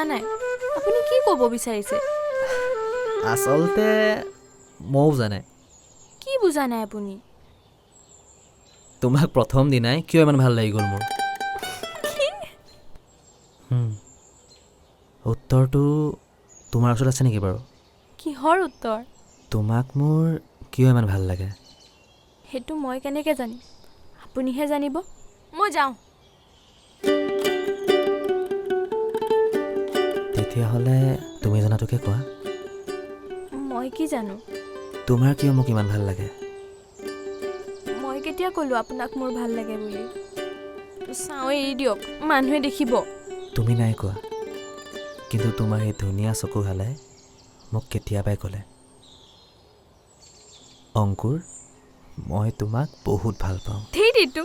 নাই আপুনি কি ক'ব বিচাৰিছে আচলতে ময়ো জানে কি বুজা নাই আপুনি তোমাক প্ৰথম দিনাই কিয় ইমান ভাল লাগি গ'ল মোৰ উত্তৰটো তোমাৰ ওচৰত আছে নেকি বাৰু কিহৰ উত্তৰ তোমাক মোৰ কিয় ইমান ভাল লাগে সেইটো মই কেনেকৈ জানিম আপুনিহে জানিব মই যাওঁ তেতিয়াহ'লে তুমি জনাটোকে কোৱা মই কি জানো তোমাৰ কিয় মোক ইমান ভাল লাগে মই কেতিয়া ক'লোঁ আপোনাক মোৰ ভাল লাগে বুলি চাওঁ এৰি দিয়ক মানুহে দেখিব তুমি নাই কোৱা কিন্তু তোমাৰ এই ধুনীয়া চকুহালে মোক কেতিয়াবাই ক'লে অংকুৰ মই তোমাক বহুত ভাল পাওঁ ধেই দিটো